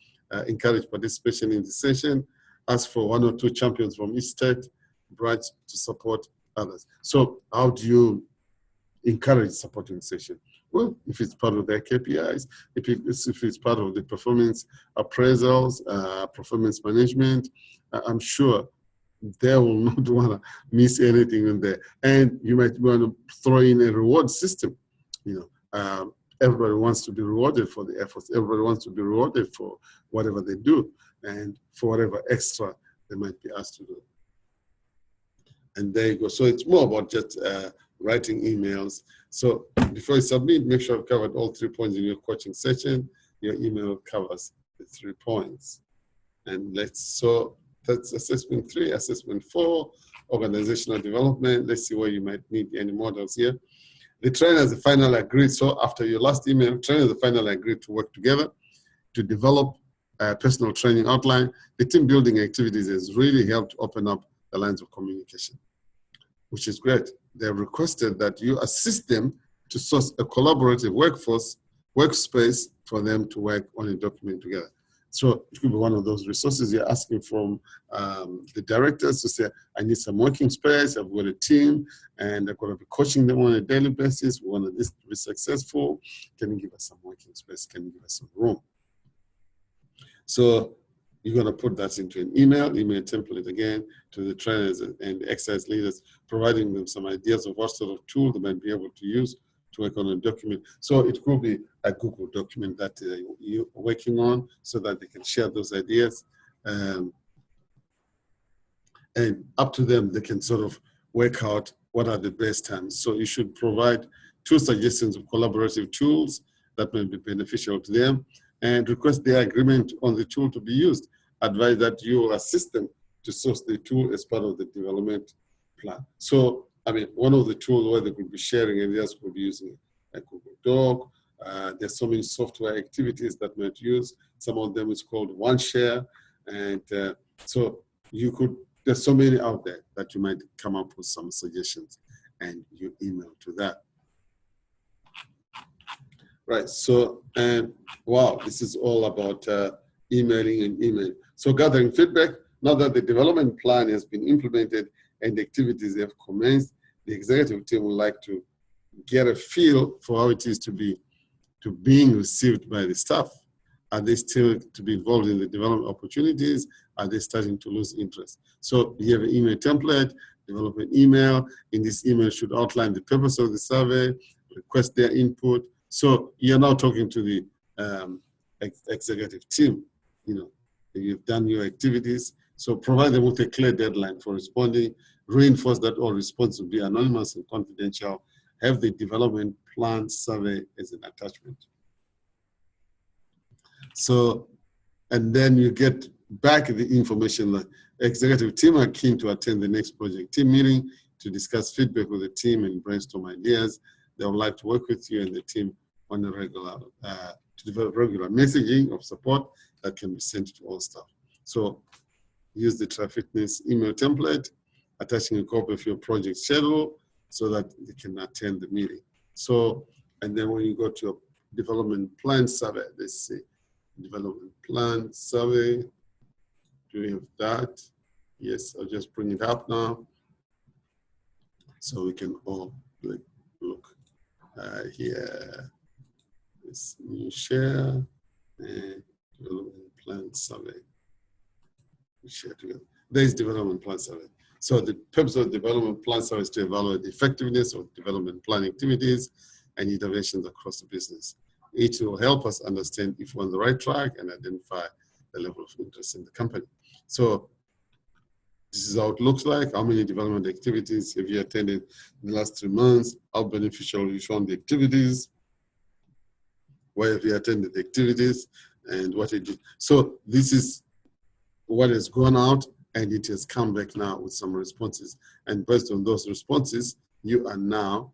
encourage participation in the session, ask for 1 or 2 champions from each state branch to support others. So how do you encourage supporting session? Well, if it's part of their KPIs, if it's part of the performance appraisals, performance management, I'm sure they will not want to miss anything in there. And you might want to throw in a reward system. Everybody wants to be rewarded for the efforts. Everybody wants to be rewarded for whatever they do and for whatever extra they might be asked to do. And there you go. So it's more about just writing emails. So before you submit, make sure I've covered all 3 points in your coaching session. Your email covers the 3 points. And so that's assessment 3. Assessment 4, organizational development. Let's see where you might need any models here. The trainers finally agreed. So after your last email, trainers finally agreed to work together to develop a personal training outline. The team building activities has really helped open up the lines of communication, which is great. They have requested that you assist them to source a collaborative workspace for them to work on a document together. So it could be one of those resources you're asking from the directors to say, I need some working space, I've got a team, and I'm going to be coaching them on a daily basis. We want this to be successful. Can you give us some working space? Can you give us some room? So you're going to put that into an email template again to the trainers and the exercise leaders, providing them some ideas of what sort of tool they might be able to use to work on a document. So it could be a Google document that you're working on so that they can share those ideas. And up to them, they can sort of work out what are the best times. So you should provide 2 suggestions of collaborative tools that may be beneficial to them and request their agreement on the tool to be used. Advise that you assist them to source the tool as part of the development plan. So, I mean, one of the tools where they could be sharing ideas could be using a Google Doc. There's so many software activities that might use. Some of them is called OneShare. And so you could, there's so many out there that you might come up with some suggestions and you email to that. Right, so, and wow, this is all about emailing and email. So gathering feedback, now that the development plan has been implemented and the activities have commenced, the executive team would like to get a feel for how it is to being received by the staff. Are they still to be involved in the development opportunities? Are they starting to lose interest? So you have an email template, develop an email. In this email should outline the purpose of the survey, request their input. So you're now talking to the executive team. You know, you've done your activities. So provide them with a clear deadline for responding. Reinforce that all response will be anonymous and confidential. Have the development plan survey as an attachment. So, and then you get back the information that executive team are keen to attend the next project team meeting to discuss feedback with the team and brainstorm ideas. They would like to work with you and the team on a regular, to develop regular messaging of support that can be sent to all staff. So use the TriFitness email template, attaching a copy of your project schedule so that they can attend the meeting. So, and then when you go to a development plan survey, let's see, development plan survey, do we have that? Yes, I'll just bring it up now so we can all look here. This new share and development plan survey. We share together. There is development plan survey. So the purpose of the development plan survey is to evaluate the effectiveness of development plan activities and interventions across the business. It will help us understand if we're on the right track and identify the level of interest in the company. So this is how it looks like. How many development activities have you attended in the last 3 months? How beneficial you found the activities? Where have you attended the activities? And what it did. So this is what has gone out and it has come back now with some responses. And based on those responses, you are now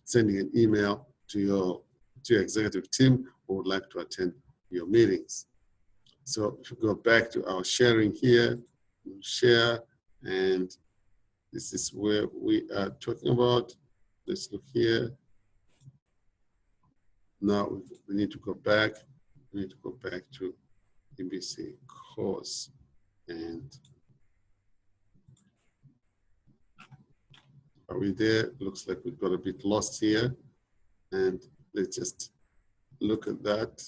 sending an email to your executive team who would like to attend your meetings. So if we go back to our sharing here, we'll share, and this is where we are talking about. Let's look here. Now we need to go back. We need to go back to EBC course, and are we there? Looks like we've got a bit lost here, and let's just look at that.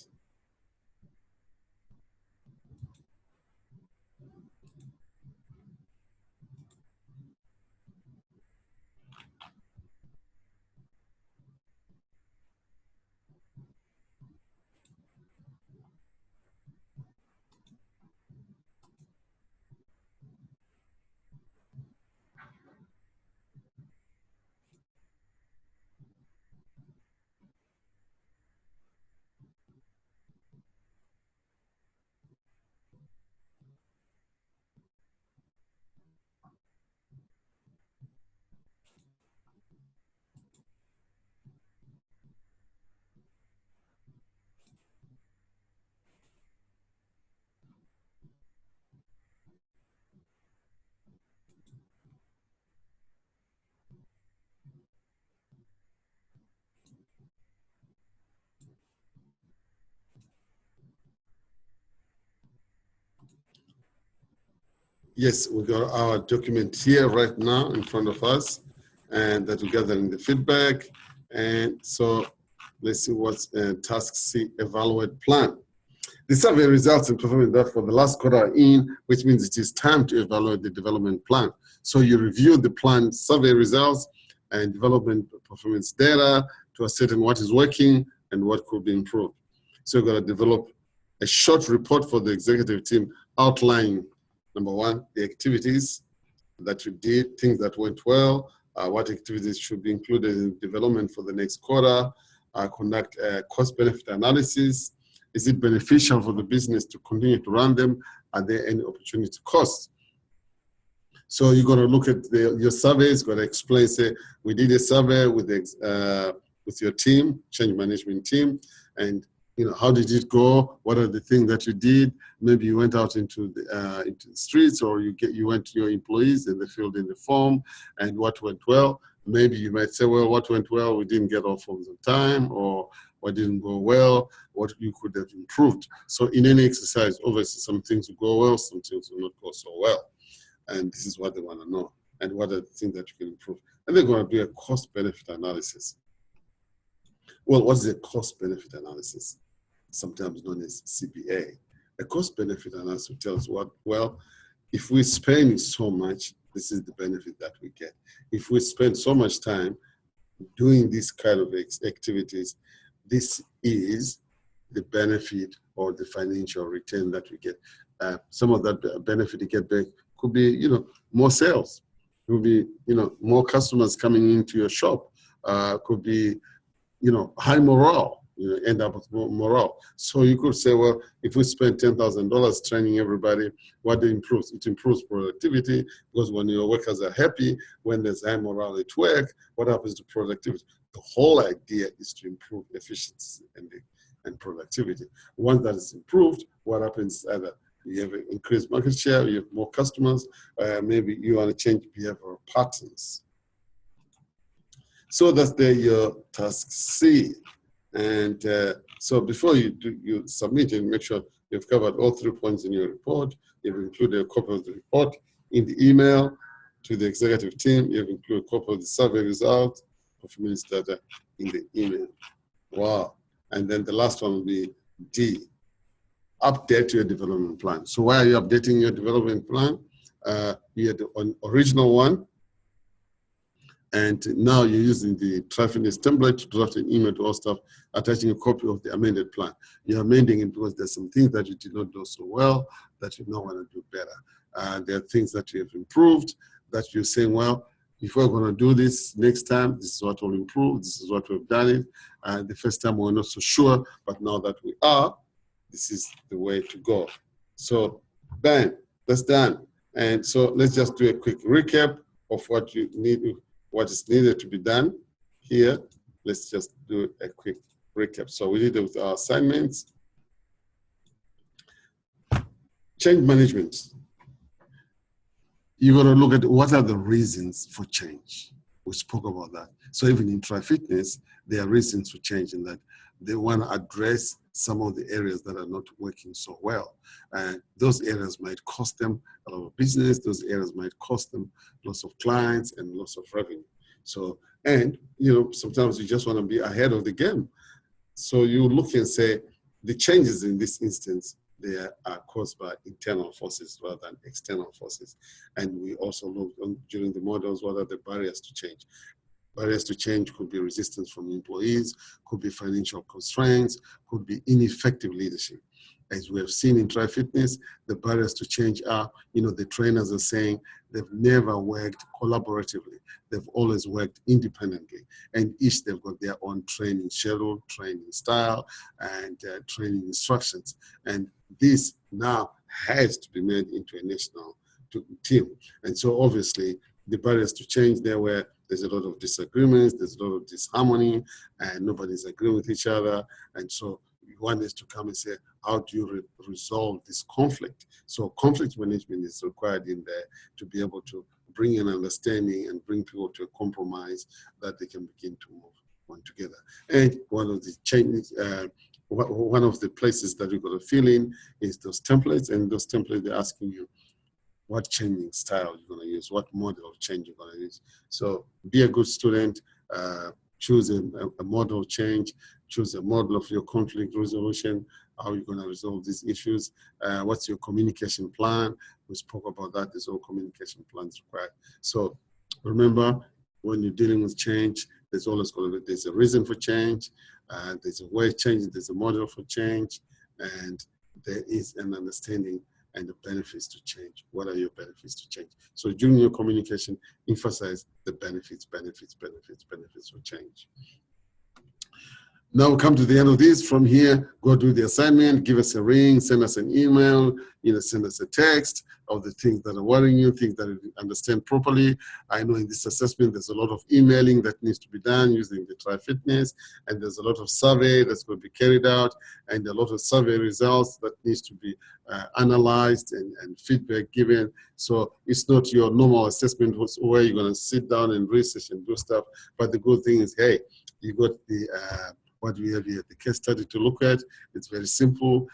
Yes, we got our document here right now in front of us, and that we're gathering the feedback. And so let's see what's task C, evaluate plan. The survey results in performance data for the last quarter in, which means it is time to evaluate the development plan. So you review the plan survey results and development performance data to ascertain what is working and what could be improved. So you're going to develop a short report for the executive team outlining, number one, the activities that you did, things that went well, what activities should be included in development for the next quarter, conduct a cost-benefit analysis. Is it beneficial for the business to continue to run them? Are there any opportunity costs? So you're going to look at your surveys, going to explain, say, we did a survey with your team, change management team, and how did it go? What are the things that you did? Maybe you went out into the streets, or you went to your employees and they filled in the form, and what went well. Maybe you might say, well, what went well, we didn't get our forms on time, or what didn't go well, what you could have improved. So in any exercise, obviously some things will go well, some things will not go so well. And this is what they want to know. And what are the things that you can improve? And they're going to do a cost-benefit analysis. Well, what is a cost-benefit analysis? Sometimes known as CBA. A cost-benefit analysis tells what, well, if we spend so much, this is the benefit that we get. If we spend so much time doing this kind of activities, this is the benefit or the financial return that we get. Some of that benefit you get back could be, more sales. It could be, more customers coming into your shop. Could be, high morale. End up with morale. So you could say, well, if we spend $10,000 training everybody, what it improves? It improves productivity, because when your workers are happy, when there's high morale at work, what happens to productivity? The whole idea is to improve efficiency and productivity. Once that is improved, what happens is either you have increased market share, you have more customers, maybe you want to change behavioral patterns. So that's your task C. And so before you submit it, make sure you've covered all 3 points in your report. You've included a copy of the report in the email to the executive team. You've included a copy of the survey results, performance data in the email. Wow. And then the last one will be D, update your development plan. So why are you updating your development plan? You had the original one, and now you're using the Trifinity template to draft an email to all staff, attaching a copy of the amended plan. You're amending it because there's some things that you did not do so well that you now want to do better. There are things that you have improved that you're saying, well, if we're going to do this next time, this is what will improve, this is what we've done it. The first time we were not so sure, but now that we are, this is the way to go. So, bang, that's done. And so let's just do a quick recap of what you need, what is needed to be done here. Let's just do a quick recap. So we did it with our assignments. Change management. You're going to look at what are the reasons for change. We spoke about that. So even in Tri-Fitness, there are reasons for change in that they want to address some of the areas that are not working so well. And those areas might cost them a lot of business. Those areas might cost them lots of clients and lots of revenue. So, and sometimes you just want to be ahead of the game. So you look and say, the changes in this instance, they are caused by internal forces rather than external forces. And we also looked during the models, what are the barriers to change? Barriers to change could be resistance from employees, could be financial constraints, could be ineffective leadership. As we have seen in Tri-Fitness, the barriers to change are, the trainers are saying they've never worked collaboratively. They've always worked independently. And each they've got their own training schedule, training style, and training instructions. And this now has to be made into a national team. And so obviously, the barriers to change there were there's a lot of disagreements, there's a lot of disharmony, and nobody's agreeing with each other. And so one is to come and say, how do you resolve this conflict? So conflict management is required in there to be able to bring an understanding and bring people to a compromise that they can begin to move on together. And one of the changes, one of the places that you're going to fill in is those templates, and those templates, they're asking you what changing style you're going to use, what model of change you're going to use. So be a good student, choose a model change, choose a model of your conflict resolution, how you're going to resolve these issues, what's your communication plan. We spoke about that. There's all communication plans required. So remember, when you're dealing with change, there's always going to be, there's a reason for change, there's a way of change, there's a model for change, and there is an understanding and the benefits to change. What are your benefits to change? So during your communication, emphasize the benefits for change. Now we come to the end of this. From here, go do the assignment, give us a ring, send us an email, send us a text of the things that are worrying you, things that you understand properly. I know in this assessment, there's a lot of emailing that needs to be done using the TriFitness, and there's a lot of survey that's going to be carried out, and a lot of survey results that needs to be analyzed and feedback given. So it's not your normal assessment where you're going to sit down and research and do stuff. But the good thing is, hey, you got the what we have here, the case study to look at. It's very simple.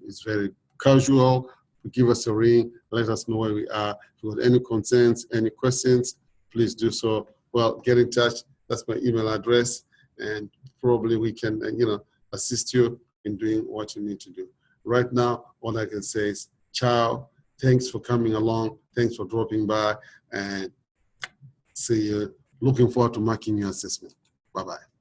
It's very casual. Give us a ring. Let us know where we are. If you have any concerns, any questions, please do so. Well, get in touch. That's my email address, and probably we can, assist you in doing what you need to do. Right now, all I can say is ciao. Thanks for coming along. Thanks for dropping by, and see you. Looking forward to marking your assessment. Bye-bye.